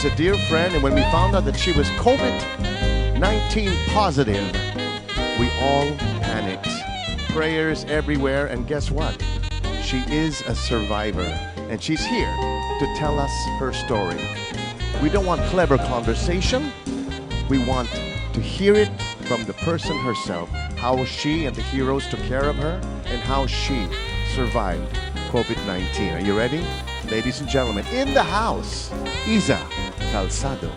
She's a dear friend, and when we found out that she was COVID-19 positive, we all panicked. Prayers everywhere, and guess what? She is a survivor, and she's here to tell us her story. We don't want clever conversation. We want to hear it from the person herself, how she and the heroes took care of her, and how she survived COVID-19. Are you ready? Ladies and gentlemen, in the house, Iza Calzado.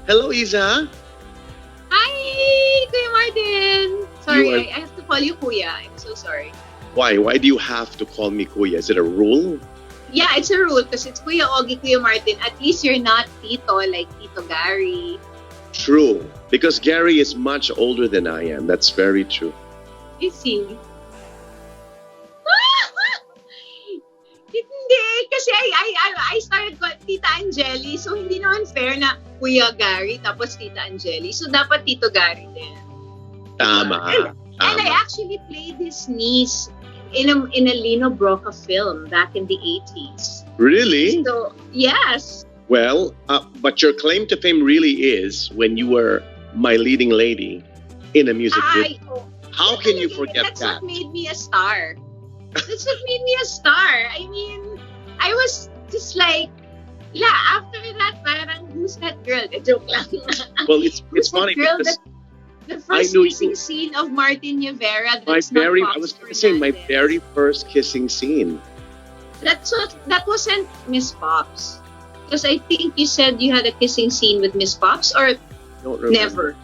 Hello, Iza. Hi, Kuya Martin. Sorry, I have to call you Kuya. I'm so sorry. Why? Why do you have to call me Kuya? Is it a rule? Yeah, it's a rule because it's Kuya Ogie, Kuya Martin. At least you're not Tito like Tito Gary. True. Because Gary is much older than I am. That's very true. You see? Hindi, kasi I started ko Tita Angeli, so hindi naman fair na Kuya Gary tapos Tita Angeli. So dapat Tito Gary din. Tama. And I actually played his niece in a Lino Brocca film back in the 80s. Really? So, yes. Well, but your claim to fame really is when you were my leading lady in a music video. How can you forget That's that? what made me a star. That's what made me a star. I mean, I was just like, after that, parang, who's that girl? Joke lang. Well, it's funny because the first kissing scene of Martin Nievera. I was going to say my very first kissing scene. That wasn't Miss Pops. Because I think you said you had a kissing scene with Miss Pops, or never.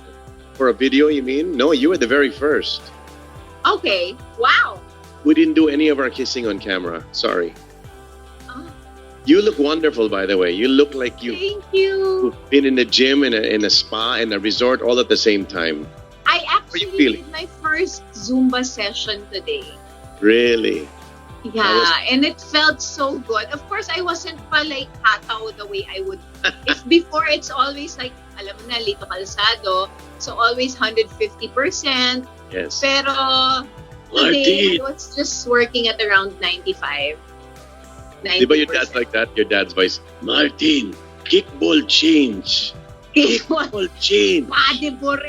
For a video, you mean? No, you were the very first. Okay. Wow. We didn't do any of our kissing on camera. Sorry. Oh. You look wonderful, by the way. You look like Thank you. You've been in a gym, in a spa, in a resort, all at the same time. I actually did my first Zumba session today. Really? Yeah, and it felt so good. Of course, I wasn't pa like hataw the way I would. If before, it's always like, alam mo na, Iza Calzado. So always 150%. Yes. Pero today, I was just working at around 95. 90%. Di ba your dad's like that? Your dad's voice, Martin, kickball change. Kickball change. Pade bore.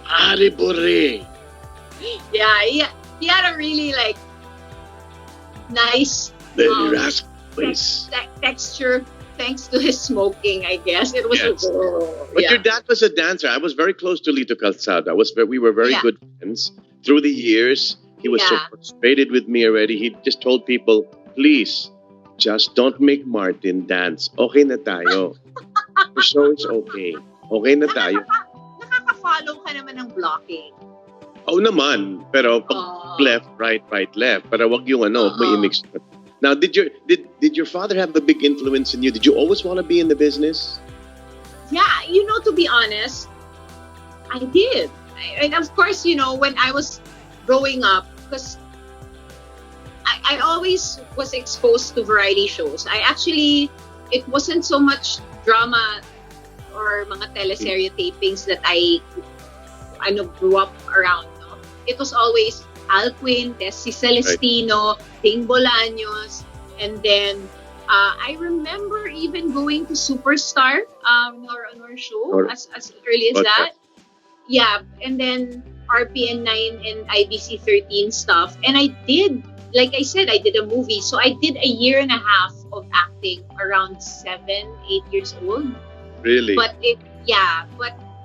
Pade bore. Yeah, he had a really like nice very raspy voice. Texture thanks to his smoking, I guess. It was But your dad was a dancer. I was very close to Lito Calzado. We were very good friends. Through the years, he was so frustrated with me already. He just told people, please, just don't make Martin dance. Okay na tayo. The show is okay. Okay na tayo. Nakaka-follow ka naman ng blocking. Oo naman. Pero pag left, right, left. Para wag yung may mix. Now, did your father have a big influence in you? Did you always want to be in the business? Yeah, to be honest, I did. And of course, when I was growing up, because I always was exposed to variety shows. It wasn't so much drama or mga teleserye tapings that I grew up around. No? It was always Alcuin, Tessie Celestino, Ding Bolaños, and then I remember even going to Superstar on our show as early as that. Yeah, and then RPN 9 and IBC 13 stuff. And I did, like I said, I did a movie. So I did a year and a half of acting around 7, 8 years old. Really? But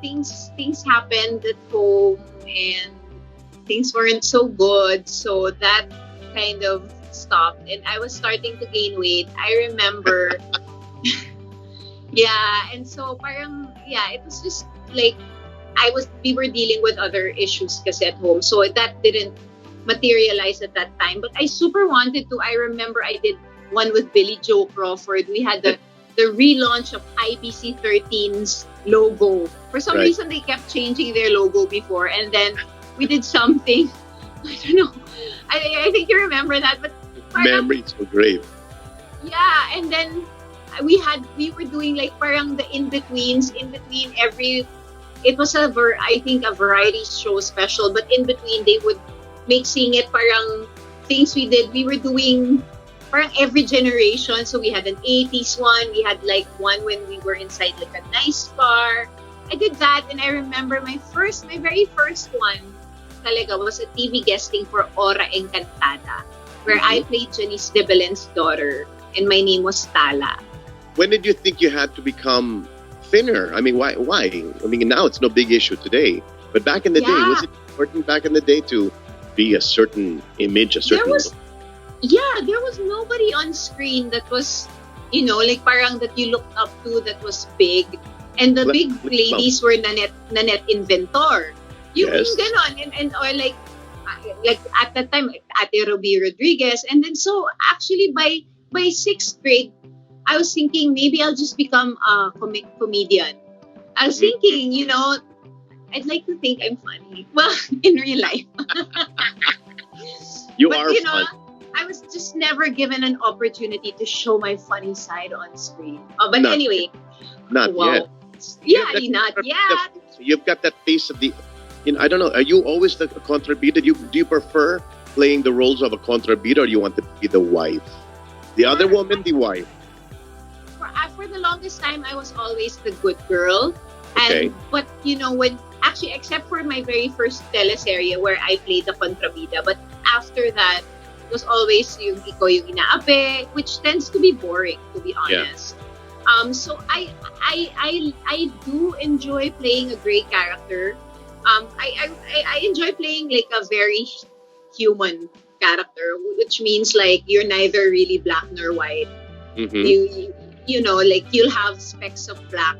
things happened at home and things weren't so good. So that kind of stopped. And I was starting to gain weight. I remember. And so parang, it was just like, we were dealing with other issues kasi at home. So that didn't materialize at that time. But I super wanted to. I remember I did one with Billy Joe Crawford. We had the relaunch of IBC 13's logo. For some reason, they kept changing their logo before. And then we did something. I don't know. I think you remember that. But memories were great. Yeah. And then we were doing like parang the in-betweens. In between every... It was a variety show special, but in between they would make sing it parang things we did. We were doing parang every generation. So we had an 80s one. We had like one when we were inside like a nice bar. I did that, and I remember my very first one talaga was a TV guesting for Ora Encantada, where I played Janice de Belen's daughter, and my name was Tala. When did you think you had to become thinner? I mean, why? I mean, now it's no big issue today. But back in the day, was it important back in the day to be a certain image, a certain look? There was nobody on screen that was, like parang that you looked up to that was big. And the big ladies were Nanette Inventor. Yung ganon. And or like at that time, Ate Ruby Rodriguez. And then so actually by 6th grade, I was thinking maybe I'll just become a comedian. I was thinking, I'd like to think I'm funny. Well, in real life. You are fun. I was just never given an opportunity to show my funny side on screen. But Not anyway. Not yet. Yeah, not yet. You've got that face of the... I don't know. Are you always the contrabida? Do you prefer playing the roles of a contrabida, or do you want to be the wife? The other woman, the wife? For the longest time, I was always the good girl. Okay. But, when... Actually, except for my very first teleserye where I played the contrabida. But after that, it was always yung ikaw yung inaapi, which tends to be boring, to be honest. Yeah. So I do enjoy playing a great character. I enjoy playing like a very human character, which means like you're neither really black nor white. Like you'll have specks of black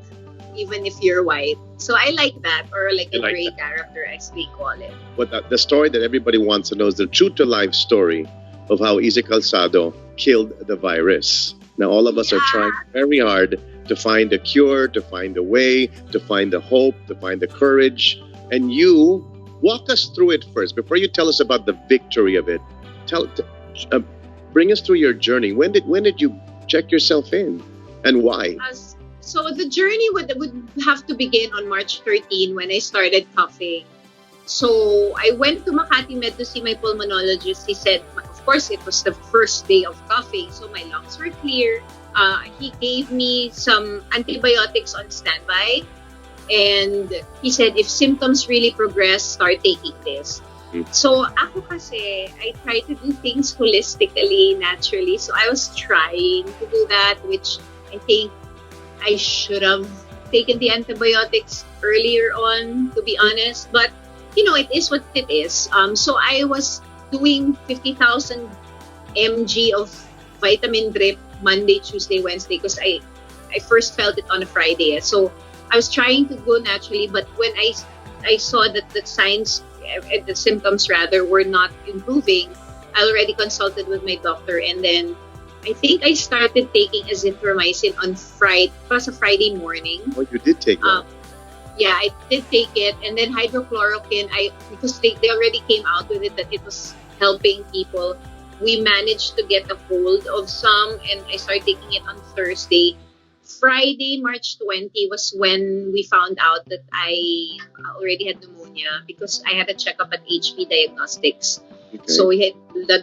even if you're white. So I like that, or like a gray character as we call it. But the story that everybody wants to know is the true-to-life story of how Iza Calzado killed the virus. Now, all of us are trying very hard to find a cure, to find a way, to find the hope, to find the courage. And you, walk us through it first. Before you tell us about the victory of it, bring us through your journey. When did you check yourself in, and why? So the journey would have to begin on March 13 when I started coughing. So I went to Makati Med to see my pulmonologist. He said, of course, it was the first day of coughing, so my lungs were clear. He gave me some antibiotics on standby. And he said, if symptoms really progress, start taking this. So ako kasi, I try to do things holistically, naturally. So I was trying to do that, which I think I should have taken the antibiotics earlier on, to be honest. But, it is what it is. So I was doing 50,000 mg of vitamin drip Monday, Tuesday, Wednesday, because I first felt it on a Friday. So I was trying to go naturally, but when I saw that the signs, the symptoms rather, were not improving, I already consulted with my doctor, and then I think I started taking azithromycin on Friday. It was a Friday morning. Oh, you did take that? Yeah, I did take it. And then hydrochloroquine, because they already came out with it that it was helping people. We managed to get a hold of some, and I started taking it on Thursday. Friday, March 20 was when we found out that I already had pneumonia, because I had a checkup at HP Diagnostics. Okay. So we had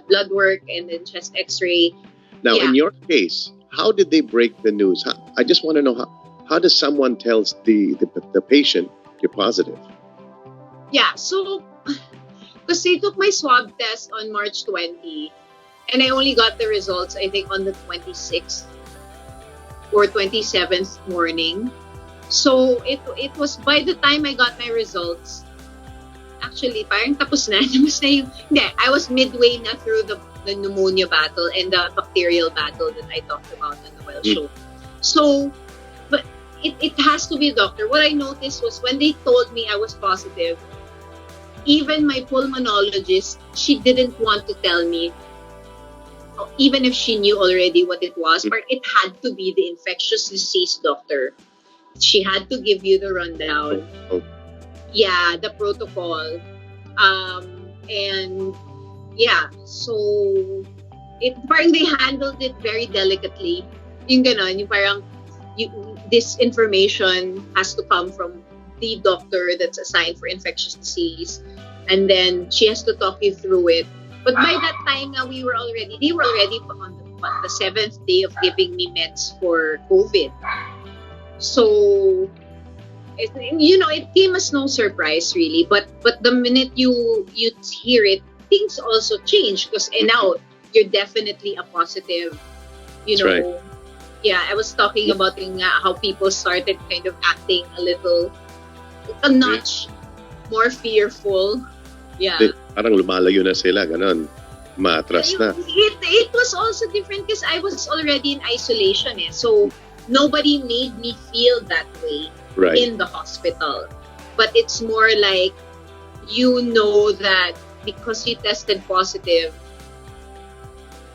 blood work and then chest x-ray. Now, in your case, how did they break the news? I just want to know, how does someone tell the patient you're positive? Yeah, so because they took my swab test on March 20, and I only got the results, I think, on the 26th or 27th morning. So it was, by the time I got my results, actually, parang tapos na. I was midway na through the pneumonia battle and the bacterial battle that I talked about on the Well Show. So, but it has to be a doctor. What I noticed was when they told me I was positive, even my pulmonologist, she didn't want to tell me, even if she knew already what it was, but it had to be the infectious disease doctor. She had to give you the rundown. Yeah, the protocol. And yeah, so parang they handled it very delicately. Yung ganon, yung parang this information has to come from the doctor that's assigned for infectious disease, and then she has to talk you through it. But by that time, they were already on the seventh day of giving me meds for COVID. So, it came as no surprise really. But the minute you hear it, things also change because now you're definitely a positive. That's right. Yeah, I was talking about how people started kind of acting a notch more fearful. Yeah. Parang lumalayo na sila, ganon. Maatras na. It was also different because I was already in isolation. So nobody made me feel that way in the hospital. But it's more like, that because you tested positive,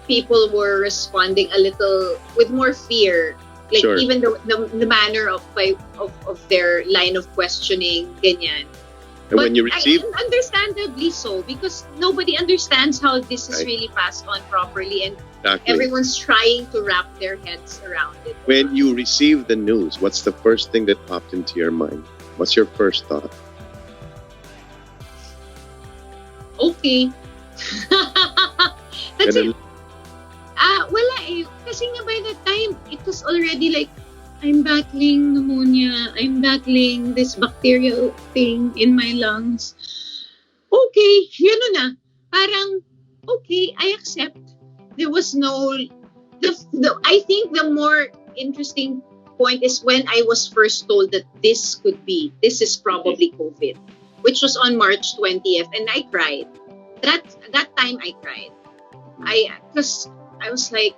people were responding a little with more fear, like even the manner of their line of questioning, ganyan. And when you receive, understandably so, because nobody understands how this is really passed on properly, and everyone's trying to wrap their heads around it. When you receive the news, what's the first thing that popped into your mind? What's your first thought? Okay. That's it. Wala eh. Kasi nga by that time, it was already like, I'm battling pneumonia. I'm battling this bacterial thing in my lungs. Okay, yun na. Parang, okay, I accept. There was no... I think the more interesting point is when I was first told that this is probably COVID, which was on March 20th, and I cried. That time I cried. Because I was like,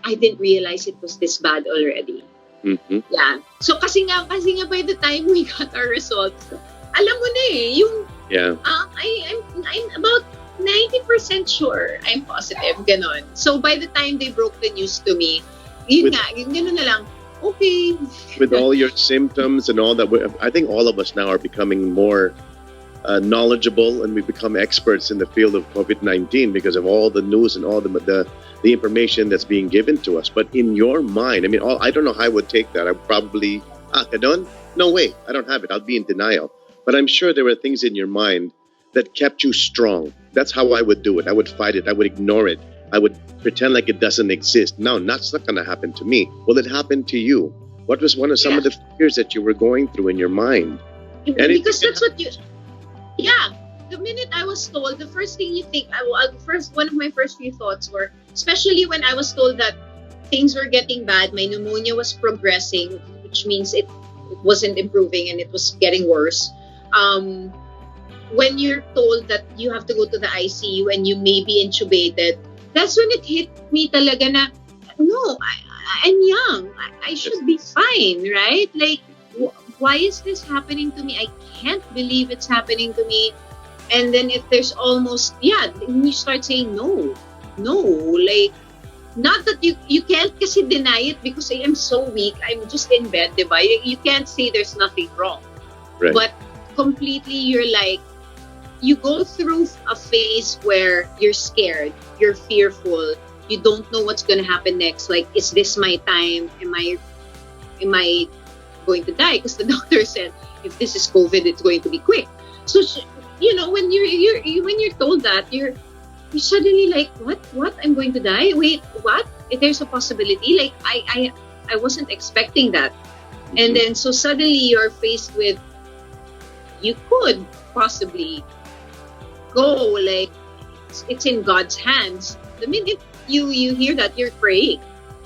I didn't realize it was this bad already. Mm-hmm. Yeah. So kasi nga by the time we got our results, alam mo na eh, I'm about 90% sure I'm positive, ganon. So by the time they broke the news to me, ganon na lang, okay. With all your symptoms and all that, I think all of us now are becoming more knowledgeable, and we become experts in the field of COVID-19 because of all the news and all the information that's being given to us. But in your mind, I mean, I don't know how I would take that. I would probably, Kadon? No way, I don't have it. I'll be in denial. But I'm sure there were things in your mind that kept you strong. That's how I would do it. I would fight it. I would ignore it. I would pretend like it doesn't exist. No, that's not going to happen to me. Well, it happened to you. What was some of the fears that you were going through in your mind? Because that's what you... Yeah, the minute I was told, the first thing you think, one of my first few thoughts were, especially when I was told that things were getting bad, my pneumonia was progressing, which means it wasn't improving and it was getting worse. When you're told that you have to go to the ICU and you may be intubated, that's when it hit me talaga na, no, I'm young. I should be fine, right? Like, why is this happening to me? I can't believe it's happening to me. And then if there's almost, then you start saying no, like, not that you can't kasi deny it because I am so weak. I'm just in bed, diba? You can't say there's nothing wrong. Right. But completely you're like, you go through a phase where you're scared, you're fearful, you don't know what's going to happen next. Like, is this my time? Am I going to die? Because the doctor said, if this is COVID, it's going to be quick. So, when you're told that, you're suddenly like, what? I'm going to die? Wait, what? There's a possibility? Like, I wasn't expecting that. Mm-hmm. And then, so suddenly you're faced with, you could possibly go, like, it's in God's hands. The minute you hear that, you're praying.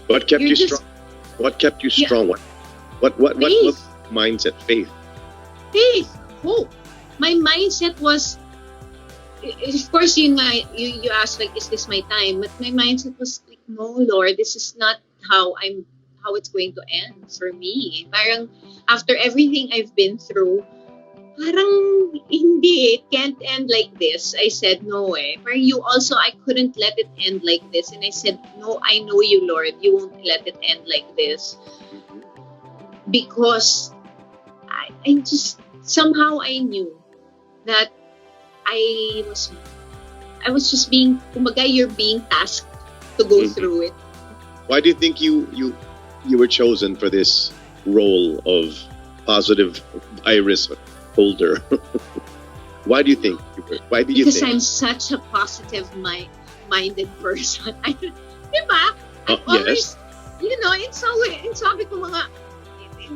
What kept you strong? What kept you strong? What mindset? Faith, hope. My mindset was, of course, you asked, like, is this my time? But my mindset was like, no, Lord, this is not how it's going to end for me. Parang after everything I've been through, parang hindi, it can't end like this. I said no eh. Parang I couldn't let it end like this. And I said, no, I know you, Lord, you won't let it end like this. Because I just, somehow I knew that I was just being, kumbaga, you're being tasked to go through it. Why do you think you were chosen for this role of positive virus holder? Why do you think? Because I'm such a positive minded person. Diba? Oh, I've yes. always, it's so, sabi ko mga,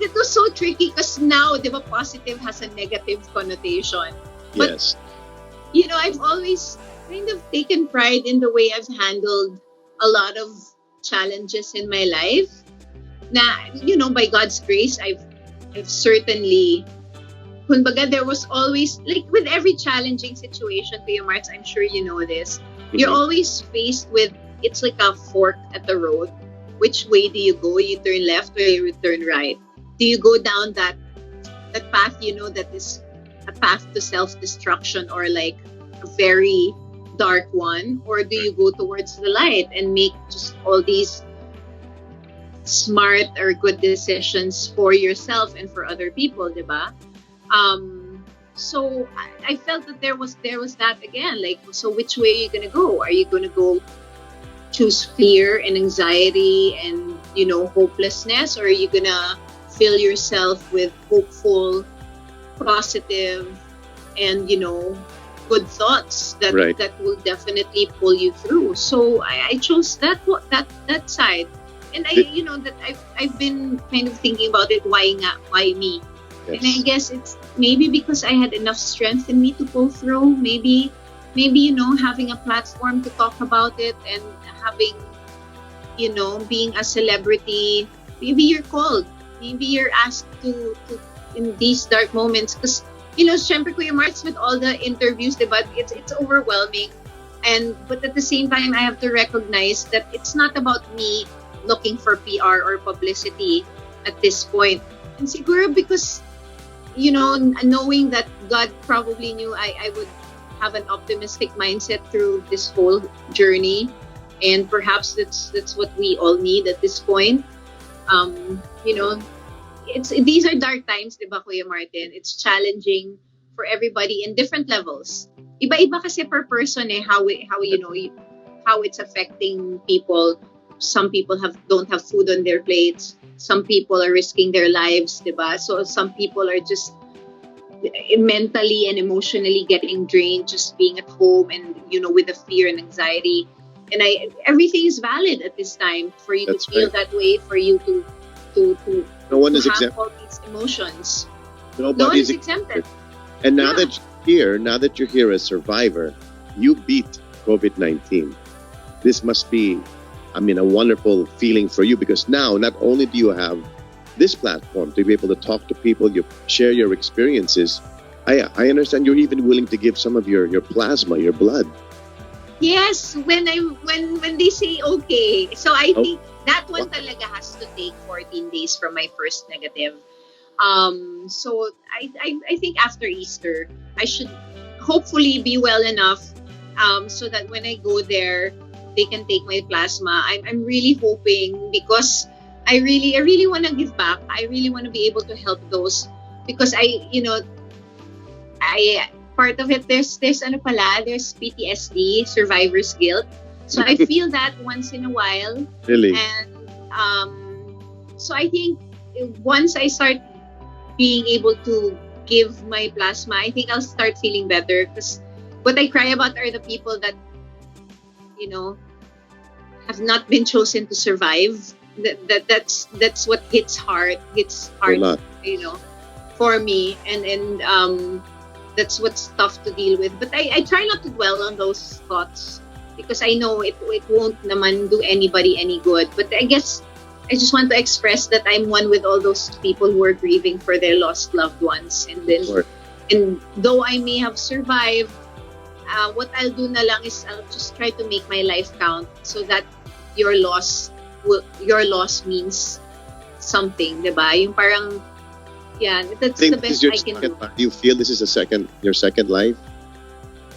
it was so tricky because now, di ba, positive has a negative connotation. But, Yes. I've always kind of taken pride in the way I've handled a lot of challenges in my life. Na, by God's grace, I've certainly, kumbaga, there was always, like with every challenging situation, Kuya Marks, I'm sure you know this, you're always faced with, it's like a fork at the road. Which way do you go? You turn left or you turn right? Do you go down that path, that is a path to self-destruction or like a very dark one? Or do you go towards the light and make just all these smart or good decisions for yourself and for other people, diba? So I felt that there was that again. Like, so which way are you gonna go? Are you gonna go choose fear and anxiety and hopelessness, or are you gonna fill yourself with hopeful, positive, and good thoughts that Right. that will definitely pull you through? So I chose that side, and that I've been kind of thinking about it. Why me? Yes. And I guess it's maybe because I had enough strength in me to pull through. Maybe having a platform to talk about it and having being a celebrity. Maybe you're called. Maybe you're asked to in these dark moments, because syempre Kuya Marks, with all the interviews, diba, it's overwhelming. But at the same time, I have to recognize that it's not about me looking for PR or publicity at this point. And siguro because knowing that God probably knew I would have an optimistic mindset through this whole journey, and perhaps that's what we all need at this point. These are dark times, diba, Kuya Martin? It's challenging for everybody in different levels. Iba-iba kasi per person how it's affecting people. Some people don't have food on their plates. Some people are risking their lives, diba? So some people are just mentally and emotionally getting drained just being at home and with the fear and anxiety. And everything is valid at this time for you That's to feel right. that way, for you to No one is have exempt. all these emotions. Nobody No one is is exempted. And now Yeah. that you're here as survivor, you beat COVID-19. This must be, a wonderful feeling for you, because now not only do you have this platform to be able to talk to people, you share your experiences. I understand you're even willing to give some of your plasma, your blood. Yes, when they say okay. So I Oh. think that one talaga has to take 14 days from my first negative. So I think after Easter, I should hopefully be well enough so that when I go there, they can take my plasma. I'm really hoping, because I really want to give back. I really want to be able to help those, because I part of it, there's there's PTSD, survivor's guilt. So I feel that once in a while. Really? And so I think once I start being able to give my plasma, I think I'll start feeling better, because what I cry about are the people that have not been chosen to survive. That's what hits hard A lot. for me, and that's what's tough to deal with. But I try not to dwell on those thoughts, because I know it won't naman do anybody any good. But I guess I just want to express that I'm one with all those people who are grieving for their lost loved ones. And then, Sure. and though I may have survived, what I'll do na lang is I'll just try to make my life count, so that your loss means something, diba? Yung parang, yeah, that's Think the this is best your I can second do. life? Do you feel this is your second life?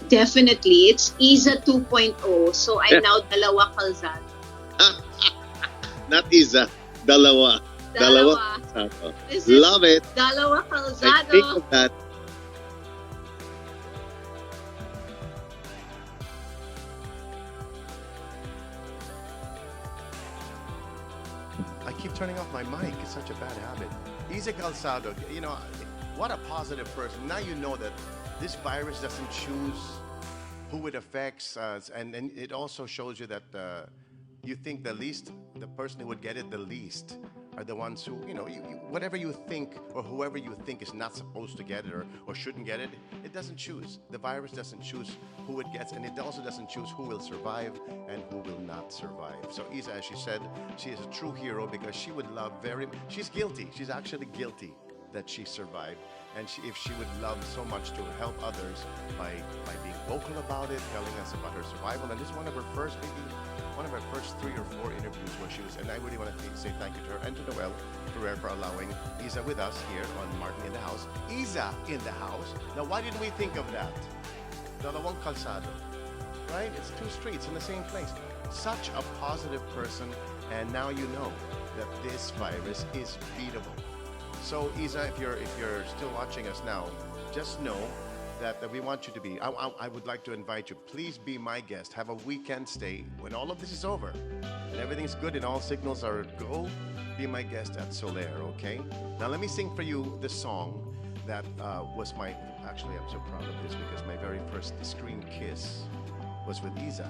Definitely. It's Iza 2.0. So I'm now Dalawa Calzado. Not Iza. Dalawa. Dalawa. Calzado. This is Love it. Dalawa I think Calzado. of that. I keep turning off my mic. It's such a bad habit. Iza Calzado, what a positive person. Now you know that this virus doesn't choose who it affects, and it also shows you that you think the person who would get it the least are the ones who, whatever you think or whoever you think is not supposed to get it or shouldn't get it, it doesn't choose. The virus doesn't choose who it gets, and it also doesn't choose who will survive and who will not survive. So Iza, as she said, she is a true hero because she would love she's guilty. She's actually guilty that she survived. And if she would love so much to help others by being vocal about it, telling us about her survival. And this is one of her first 3 or 4 interviews where she was, and I really want to say thank you to her and to Noel Ferrer for allowing Iza with us here on Martin in the House. Iza in the house. Now, why didn't we think of that? Dalawang Calzado, right? It's 2 streets in the same place. Such a positive person, and now you know that this virus is beatable. So Iza, if you're still watching us now, just know that we want you to be. I would like to invite you. Please be my guest. Have a weekend stay when all of this is over and everything's good and all signals are go. Be my guest at Soler, okay? Now let me sing for you the song that was my. Actually, I'm so proud of this because my very first screen kiss was with Iza.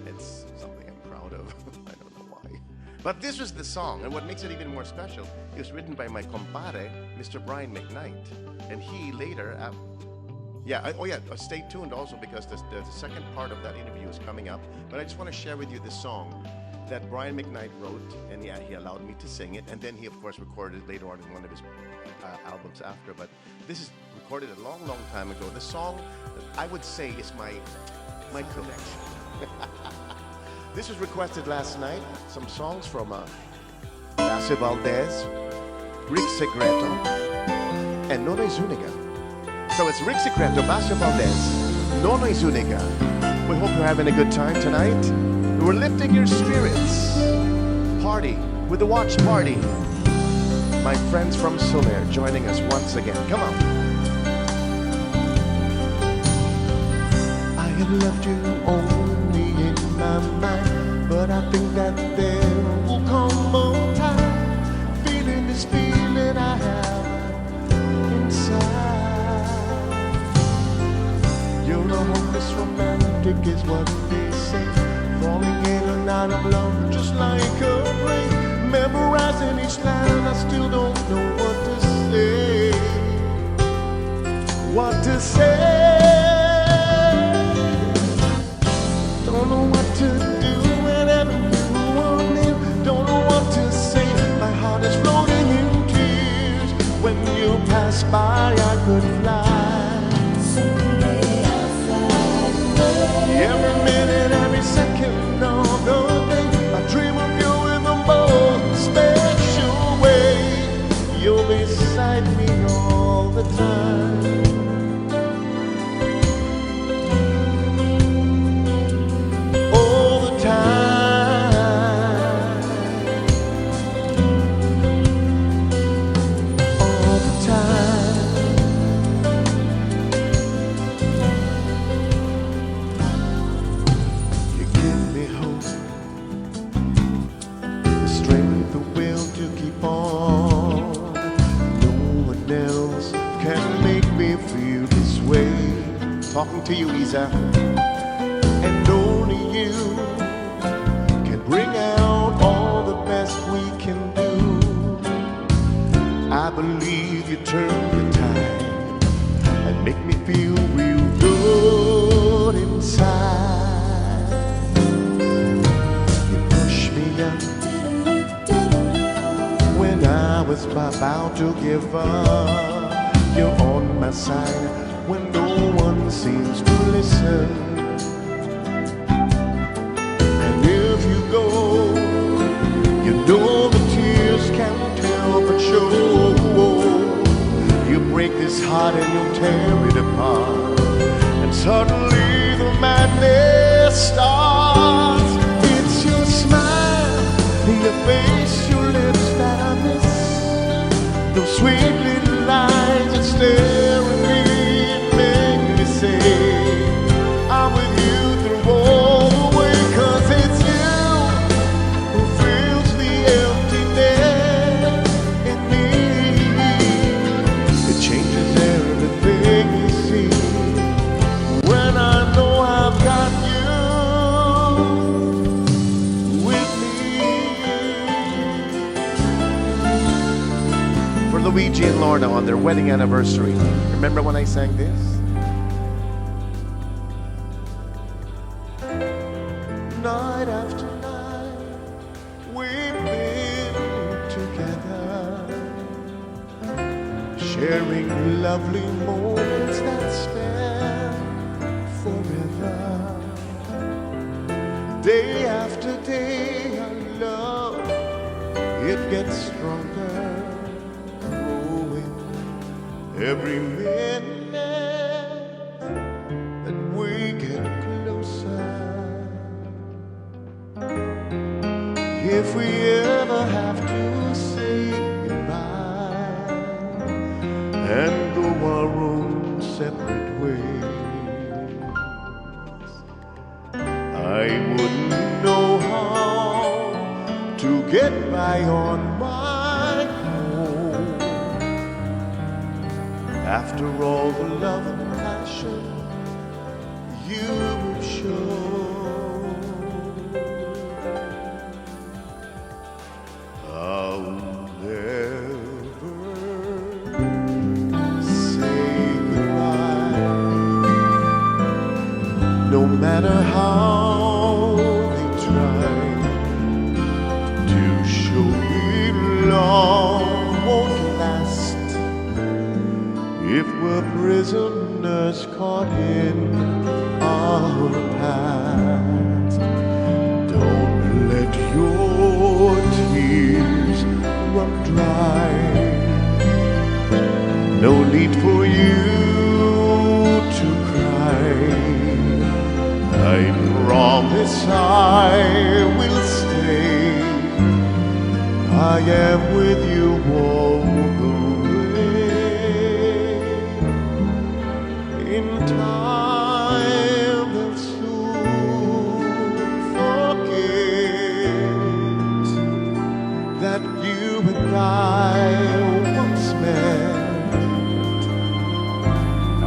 It's something I'm proud of. I don't know why. But this was the song, and what makes it even more special, it was written by my compadre, Mr. Brian McKnight. And he later, stay tuned also because the second part of that interview is coming up. But I just want to share with you this song that Brian McKnight wrote, and he allowed me to sing it. And then he, of course, recorded it later on in one of his albums after. But this is recorded a long, long time ago. The song, I would say, is my collection. This was requested last night. Some songs from Iza Valdez, Rick Secreto, and Nonoy Zuniga. So it's Rick Secreto, Iza Valdez, Nonoy Zuniga. We hope you're having a good time tonight. We're lifting your spirits. Party with the watch party. My friends from Soler joining us once again. Come on. I have left you only in my mind, but I think that there will come a time, feeling this feeling I have inside. You know, hopeless romantic is what they say, falling in and out of love just like a rain, memorizing each line. I still don't know what to say. What to say? Don't know what to do whenever you want it. Don't know what to say. My heart is floating in tears. When you pass by, I could fly. Someday I'll fly away. Every minute, every second of the day, I dream of you in the most special way. You're beside me all the time. Talking to you, Iza, and only you can bring out all the best we can do. I believe you turn the tide and make me feel real good inside. You push me up when I was about to give up. You're on my side when no one seems to listen. And if you go, you know the tears can't help but show. You break this heart and you'll tear it apart, and suddenly the madness starts. It's your smile, your face, your lips that I miss, those sweet little lines that stare at me. I'm with you through all the way, 'cause it's you who fills the emptiness in me. It changes everything you see when I know I've got you. Luigi and Lorna on their wedding anniversary. Remember when I sang this? Night after night, we've been together, sharing lovely moments that span forever. Day after day, our love, it gets stronger, growing every minute that we get closer. If we ever have to say goodbye and go our own separate ways, I wouldn't know how to get by on my own. After all the love and passion you would show, I'll never say goodbye, no matter how they try to show me love won't last if we're prisoners caught in our past. Don't let your tears run dry. No need for you to cry. I promise I will stay. I am with you all the way. In time they'll soon forget that you and I once met.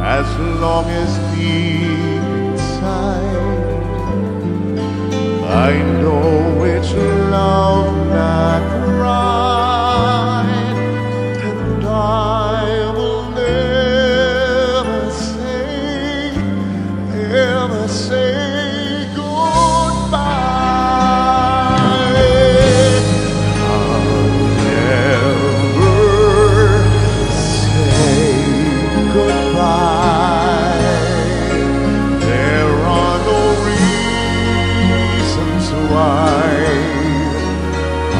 As long as deep inside I know it's love, not pride, and I will never say goodbye. I'll never say goodbye. There are no reasons why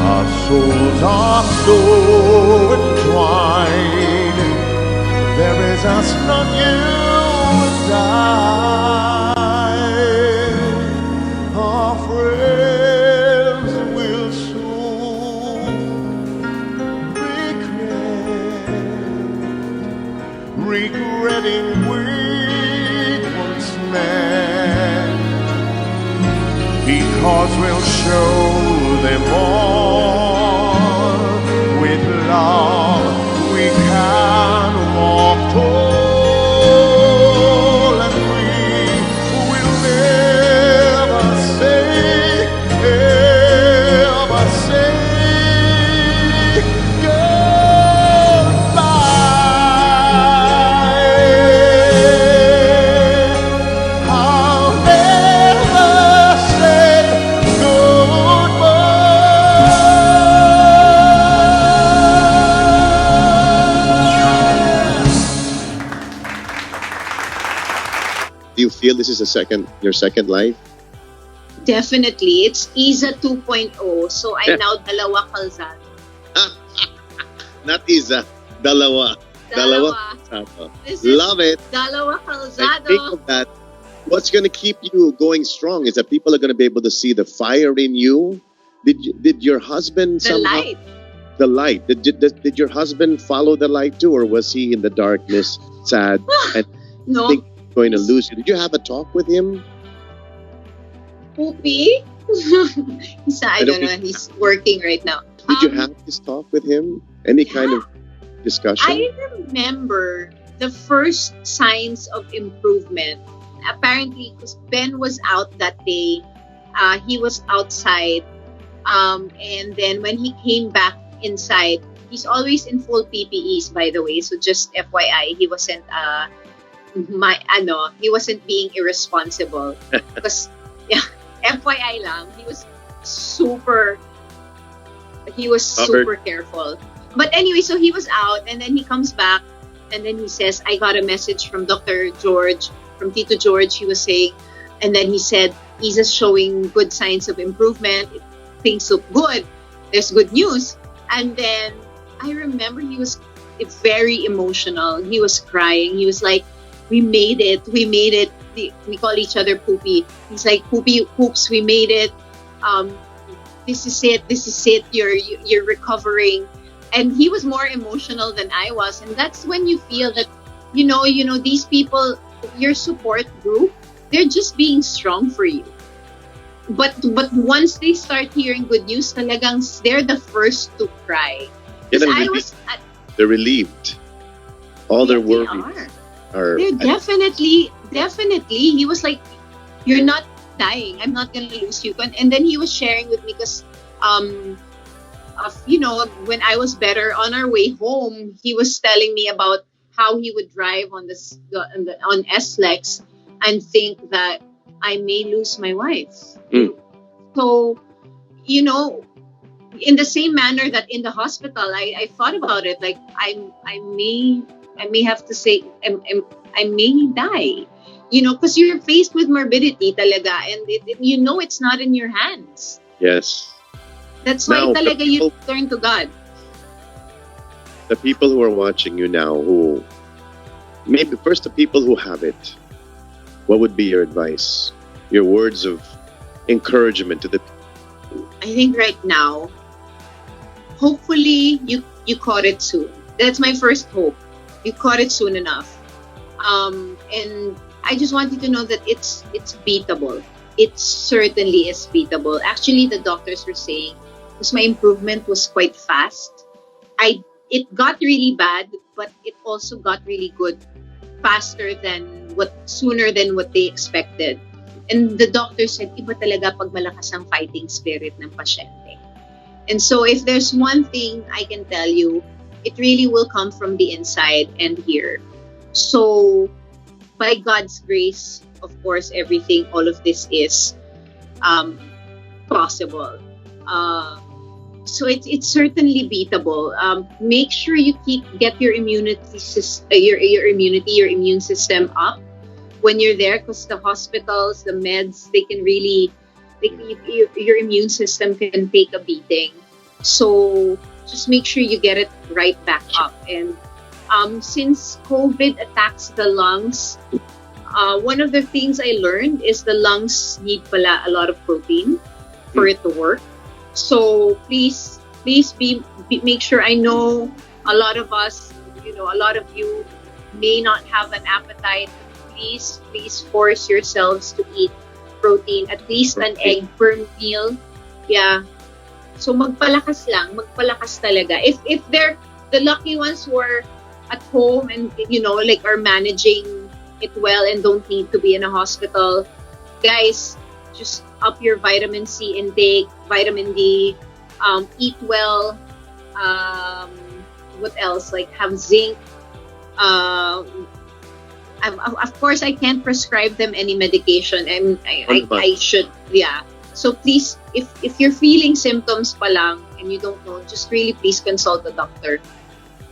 our souls are so entwined. There is us, not you and I. Our friends will soon regretting we once met, because we'll show them all with love we can walk tall, and we will never say goodbye. I'll never say goodbye. Do you feel this is your second life? Definitely. It's Iza 2.0. So I'm now Dalawa Calzado. Not Iza, dalawa. Dalawa. This is Love it. Dalawa I Calzado. think of that. What's going to keep you going strong is that people are going to be able to see the fire in you. Did your husband The somehow light. the light? Did your husband follow the light too, or was he in the darkness, sad, and No. think going to lose you? Did you have a talk with him? Poopy. I don't know. He's working right now. Did you have this talk with him? Any kind of discussion? I remember the first signs of improvement. Apparently, because Ben was out that day, he was outside. And then when he came back inside, He's always in full PPEs, by the way. So just FYI, he wasn't he wasn't being irresponsible. Because yeah, FYI lang, super super careful. But anyway, so he was out, and then he comes back, and then he says, I got a message from Dr. George, from Tito George. He was saying, and then he said, Iza's showing good signs of improvement. Things look good. There's good news. And then I remember he was very emotional. He was crying. He was like, we made it. We made it. We call each other Poopy. He's like, Poopy, Poops, we made it. This is it. This is it. You're recovering. And he was more emotional than I was. And that's when you feel that, you know, these people, your support group, they're just being strong for you. But once they start hearing good news, talagang they're the first to cry. Yeah, they're relieved. All their worries are. They're definitely. He was like, you're not dying. I'm not going to lose you. And then he was sharing with me because, when I was better on our way home, he was telling me about how he would drive on SLEX and think that I may lose my wife. So, in the same manner that in the hospital, I thought about it. Like I may have to say I may die. Because you're faced with morbidity talaga, and it's not in your hands. Yes. That's why talaga you turn to God. The people who are watching you now, who maybe first the people who have it, what would be your advice? Your words of encouragement to the people? I think right now, hopefully you caught it soon. That's my first hope. You caught it soon enough. And I just want you to know that it's beatable. It certainly is beatable. Actually, the doctors were saying, because my improvement was quite fast, it got really bad, but it also got really good sooner than what they expected. And the doctor said, iba talaga pag malakas ang fighting spirit ng pasyente. And so if there's one thing I can tell you, it really will come from the inside and here. So by God's grace, of course, all of this is possible. So it's certainly beatable. Make sure you get your immune system up when you're there, because the hospitals, the meds, your immune system can take a beating. So just make sure you get it right back up. And since COVID attacks the lungs, one of the things I learned is the lungs need pala a lot of protein for it to work. So please make sure. I know a lot of us, a lot of you may not have an appetite. Please force yourselves to eat protein, at least an egg per meal. Yeah. So magpalakas talaga. If they're the lucky ones who are at home and are managing it well and don't need to be in a hospital, guys, just up your vitamin C intake, vitamin D, eat well. What else? Like have zinc. Of course, I can't prescribe them any medication, and I should. Yeah. So please, if you're feeling symptoms pa lang and you don't know, just really please consult the doctor.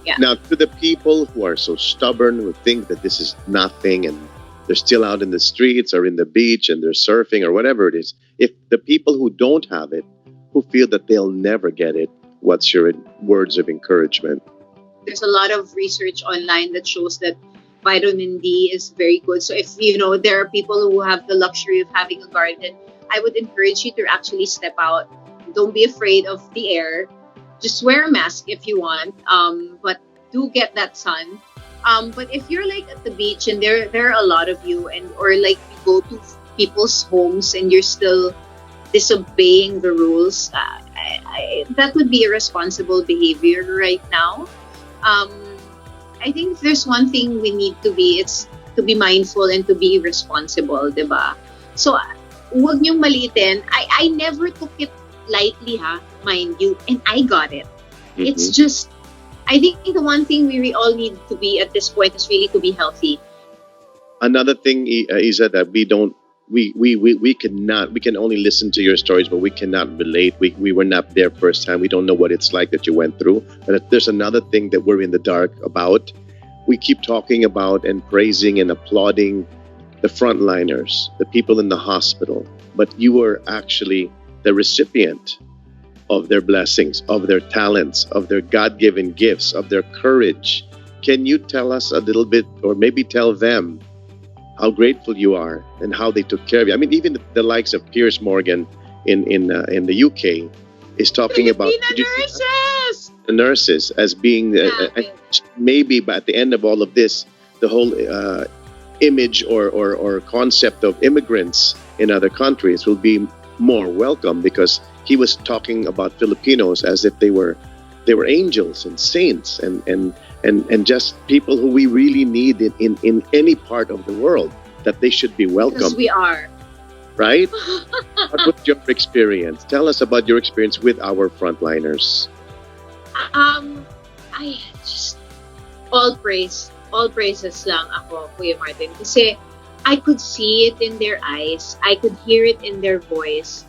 Yeah. Now, to the people who are so stubborn, who think that this is nothing and they're still out in the streets or in the beach and they're surfing or whatever it is, if the people who don't have it, who feel that they'll never get it, what's your words of encouragement? There's a lot of research online that shows that vitamin D is very good. So if there are people who have the luxury of having a garden, I would encourage you to actually step out. Don't be afraid of the air. Just wear a mask if you want, but do get that sun. But if you're like at the beach and there are a lot of you, or like you go to people's homes and you're still disobeying the rules, that would be irresponsible behavior right now. I think if there's one thing we need to be, it's to be mindful and to be responsible, diba? So, huwag niyong maliitin. I never took it lightly, mind you, and I got it. Mm-hmm. It's just I think the one thing we all need to be at this point is really to be healthy. Another thing, Isa, that we cannot, we can only listen to your stories, but we cannot relate. We were not there firsthand. We don't know what it's like that you went through. But there's another thing that we're in the dark about. We keep talking about and praising and applauding the frontliners, the people in the hospital, but you were actually the recipient of their blessings, of their talents, of their God-given gifts, of their courage. Can you tell us a little bit, or maybe tell them, how grateful you are and how they took care of you? I mean, even the likes of Piers Morgan in the UK is talking about Nurses! the nurses as being maybe, but at the end of all of this, the whole image or concept of immigrants in other countries will be more welcome, because he was talking about Filipinos as if they were angels and saints and just people who we really need in any part of the world, that they should be welcome. Because we are. Right? What was your experience? Tell us about your experience with our frontliners. I just, all praises lang ako, Kuya Martin. Kasi I could see it in their eyes. I could hear it in their voice,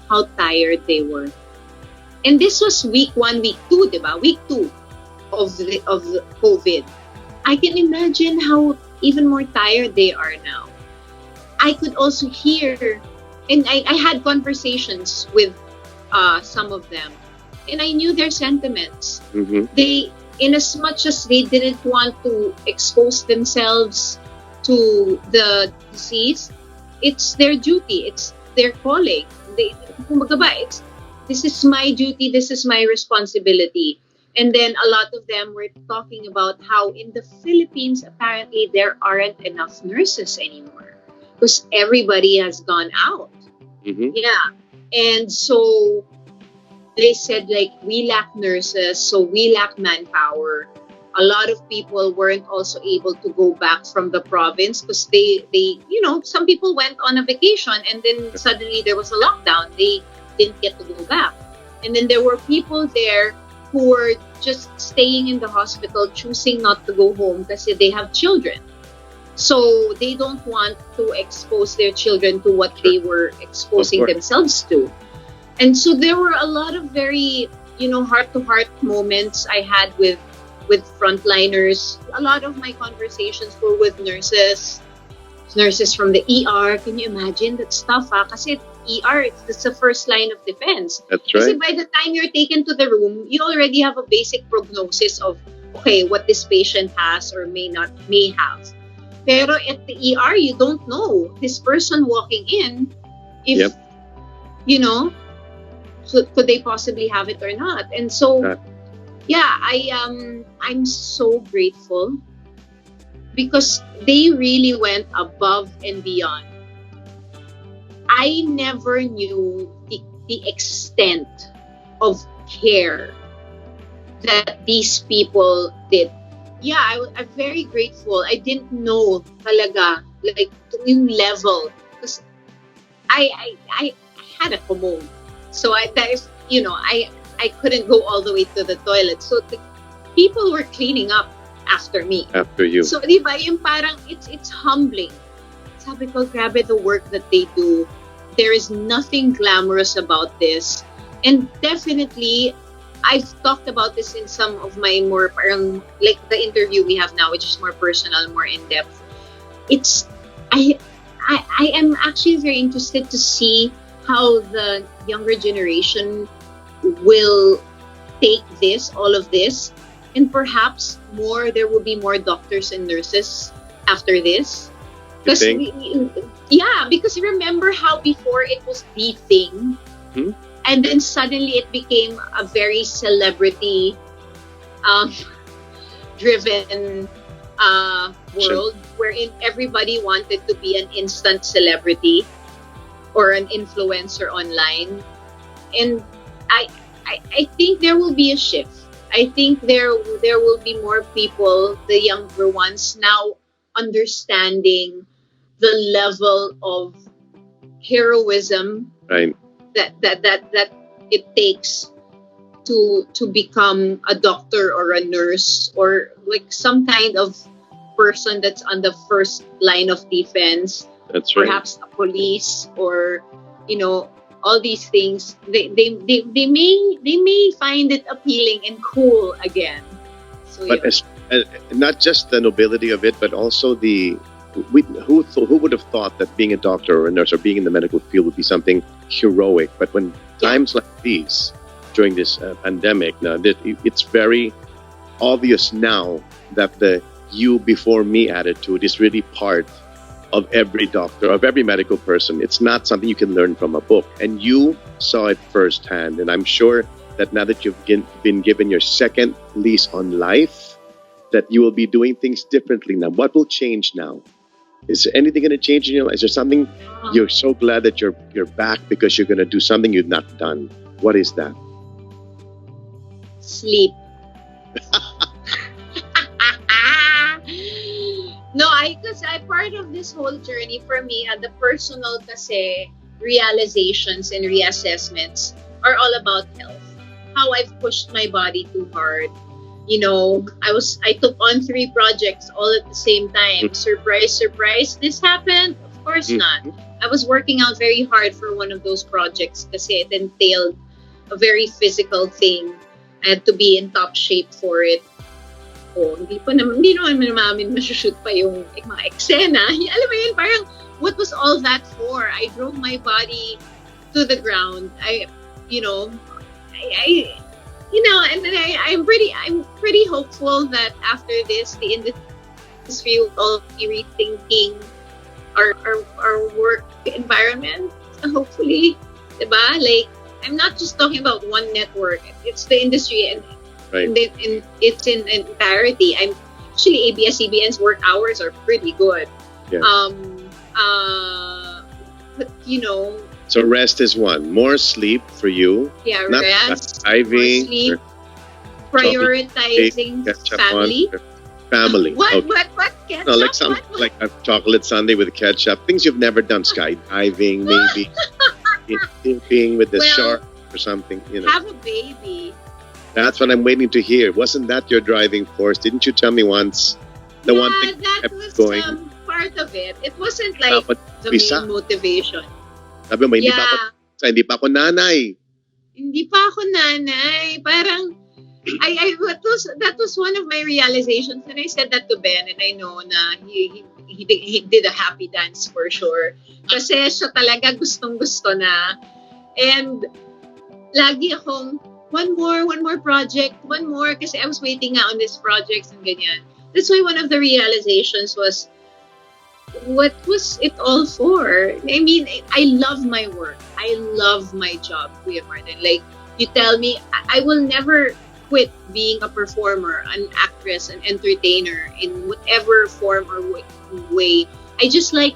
how tired they were. And this was week 1, week 2, diba? Week 2 of the COVID. I can imagine how even more tired they are now. I could also hear, and I had conversations with some of them, and I knew their sentiments. Mm-hmm. They, in as much as they didn't want to expose themselves to the disease, it's their duty, it's their calling. This is my duty, this is my responsibility. And then a lot of them were talking about how in the Philippines, apparently there aren't enough nurses anymore because everybody has gone out. Mm-hmm. Yeah. And so they said, like, we lack nurses, so we lack manpower. A lot of people weren't also able to go back from the province because they some people went on a vacation and then suddenly there was a lockdown. They didn't get to go back. And then there were people there who were just staying in the hospital, choosing not to go home because they have children. So they don't want to expose their children to what they were exposing themselves to. And so there were a lot of very, heart-to-heart moments I had with frontliners. A lot of my conversations were with nurses from the ER. Can you imagine that stuff? Kasi ER, it's the first line of defense. That's right. Kasi by the time you're taken to the room, you already have a basic prognosis of, okay, what this patient has or may have. Pero at the ER, you don't know this person walking in if, so could they possibly have it or not? And so, I'm so grateful because they really went above and beyond. I never knew the extent of care that these people did. Yeah, I'm very grateful. I didn't know talaga, like, yung level. Because I had a commode. So I couldn't go all the way to the toilet. So the people were cleaning up after me. After you. So di ba, yung parang it's humbling. Sabi ko, grabe the work that they do. There is nothing glamorous about this. And definitely, I've talked about this in some of my more, parang, like the interview we have now, which is more personal, more in-depth. I am actually very interested to see how the younger generation will take all of this, and perhaps there will be more doctors and nurses after this. Because because you remember how before it was the thing, and then suddenly it became a very celebrity driven world wherein everybody wanted to be an instant celebrity or an influencer online. And I think there will be a shift. I think there will be more people, the younger ones, now understanding the level of heroism right. that it takes to become a doctor or a nurse or like some kind of person that's on the first line of defense. That's right. Perhaps a police or all these things. They may find it appealing and cool again. So But not just the nobility of it, but also who would have thought that being a doctor or a nurse or being in the medical field would be something heroic? But when times like these, during this pandemic, now it's very obvious now that the "you before me" attitude is really part of every doctor, of every medical person. It's not something you can learn from a book, and you saw it firsthand. And I'm sure that now that you've been given your second lease on life, that you will be doing things differently now. What will change now? Is there anything going to change in your life? Is there something you're so glad that you're back because you're going to do something you've not done? What is that? sleep. No, because I part of this whole journey for me, the personal kasi realizations and reassessments are all about health. How I've pushed my body too hard. I took on 3 projects all at the same time. Surprise, surprise, this happened? Of course not. I was working out very hard for one of those projects kasi it entailed a very physical thing. I had to be in top shape for it. Hindi naman namin masushoot pa yung mga eksena. Alam mo yun, parang, what was all that for? I drove my body to the ground. I'm pretty hopeful that after this, the industry will all be rethinking our work environment. Hopefully, diba? Like, I'm not just talking about one network. It's the industry and right. It's in entirety. Actually ABS-CBN's work hours are pretty good. Yeah. But So rest is one. More sleep for you. Yeah, not rest, driving, more sleep, prioritizing family. Family. What? Okay. What? Ketchup? No, like a chocolate sundae with ketchup. Things you've never done. Skydiving, maybe. Dipping with the shark or something. Have a baby. That's what I'm waiting to hear. Wasn't that your driving force? Didn't you tell me once? The one thing that was going. Part of it. It wasn't like the main motivation. Sabi mo, hindi pa ako nanay. Hindi pa ako nanay. Parang, that was one of my realizations. And I said that to Ben, and I know na he did a happy dance for sure. Kasi siya talaga gustong-gusto na. And lagi akong, one more project, one more. Kasi I was waiting nga on this project and ganyan. That's why one of the realizations was, what was it all for? I mean, I love my work. I love my job, Kuya Martin. Like, you tell me, I will never quit being a performer, an actress, an entertainer in whatever form or way. I just like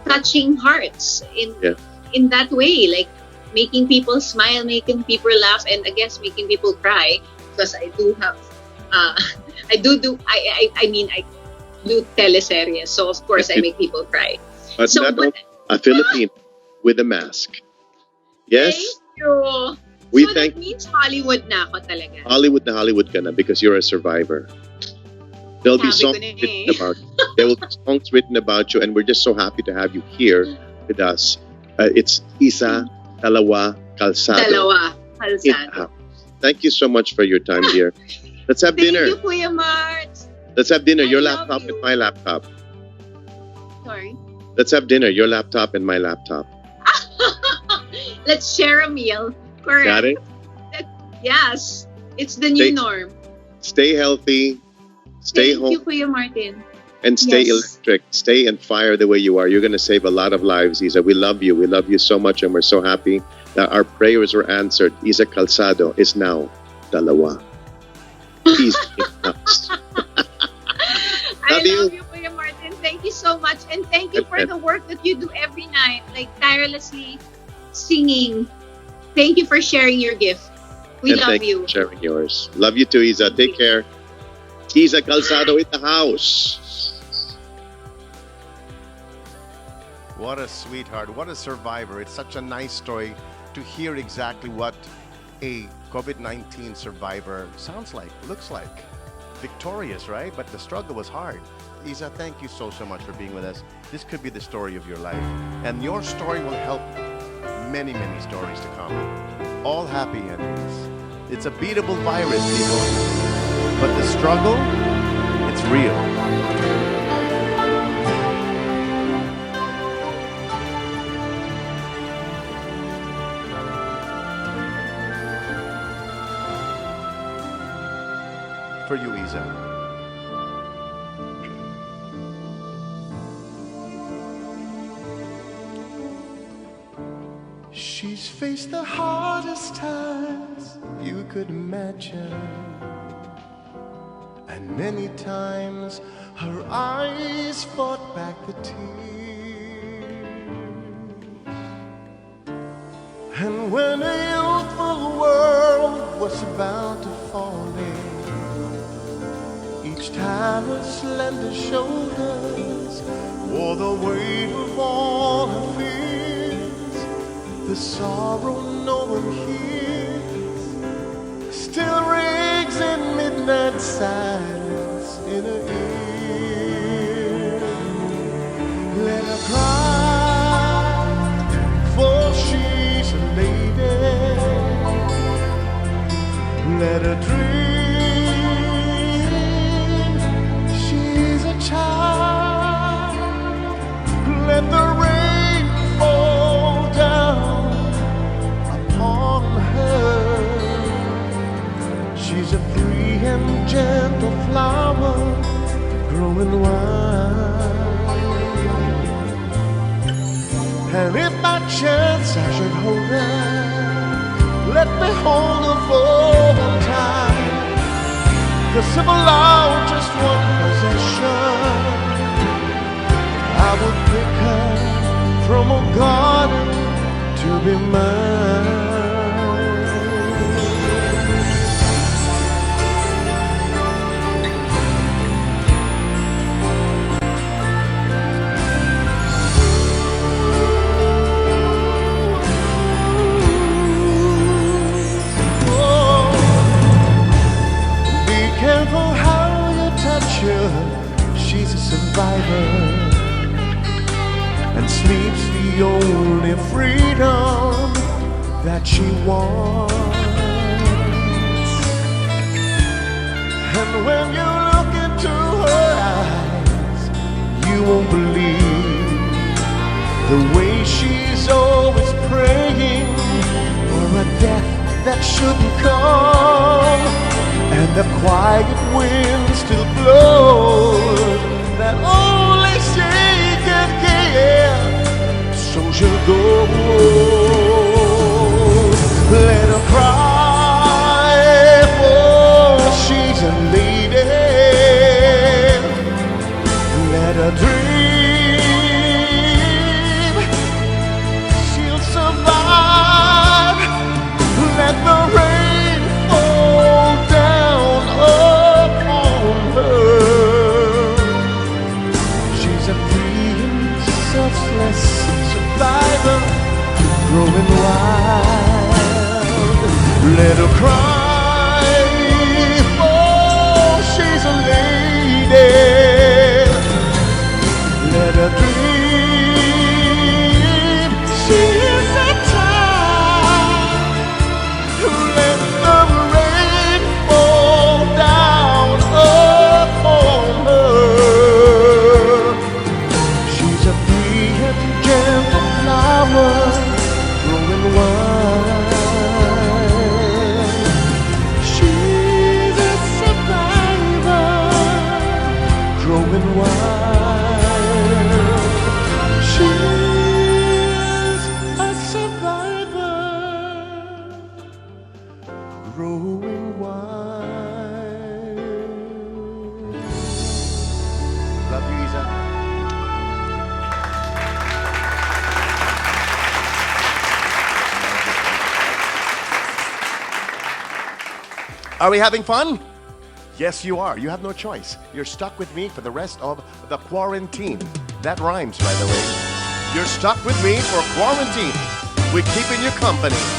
touching hearts in that way, like making people smile, making people laugh, and I guess making people cry, because I do have, I do teleseries, so of course I make people cry. But not a Filipino with a mask. Yes. Thank you. That means Hollywood na ako talaga. Hollywood ka na because you're a survivor. There'll be songs written about you. There will be songs written about you, and we're just so happy to have you here with us. It's Iza Calzado. Thank you so much for your time, dear. Let's have dinner. Thank you, Kuya Mart. Let's have dinner. Your laptop and my laptop. Sorry? Let's have dinner. Your laptop and my laptop. Let's share a meal. Correct. Got it? Yes. It's the new norm. Stay healthy. Stay home. Thank you, Kuya Martin. And stay electric. Stay and fire the way you are. You're going to save a lot of lives, Iza. We love you. We love you so much, and we're so happy that our prayers were answered. Iza Calzado is now dalawa. Peace. I love you, Kuya Martin. Thank you so much. And thank you for the work that you do every night, like tirelessly singing. Thank you for sharing your gift. We love you. For sharing yours. Love you too, Iza. Take care. Iza Calzado in the house. What a sweetheart. What a survivor. It's such a nice story to hear exactly what a COVID-19 survivor sounds like, looks like. Victorious, right? But the struggle was hard. Iza, thank you so much for being with us. This could be the story of your life. And your story will help many, many stories to come. All happy endings. It's a beatable virus, people. But the struggle, it's real. For you, Iza. She's faced the hardest times you could imagine, and many times her eyes fought back the tears. And when a youthful world was about to fall in, each time her slender shoulders wore the weight of all her fears. The sorrow no one hears still rings in midnight silence in her ear. Let her cry, for she's a lady. Let her dream, she's a child. Let the rain fall down upon her. She's a free and gentle flower growing wild. And if by chance I should hold her, let me hold her for a time. 'Cause if allowed just one possession, I would pick her from a garden to be mine. Oh, be careful how you touch her. She's a survivor, and sleep's the only freedom that she wants. And when you look into her eyes, you won't believe the way she's always praying for a death that shouldn't come. And the quiet wind still blows that only she can give. So she'll go. Let her cry, for she's a lady. Let her dream, she'll survive. Let the rain fall down upon her. She's a free and selfless survivor growing wild. Let her cry, for she's a lady. Let her dream, she is a child. Let the rain fall down upon her. She's a free and gentle flower growing wild. She's a survivor growing wild. She's a survivor growing wild. Love you, Iza. Are we having fun? Yes, you are. You have no choice. You're stuck with me for the rest of the quarantine. That rhymes, by the way. You're stuck with me for quarantine. We're keeping you company.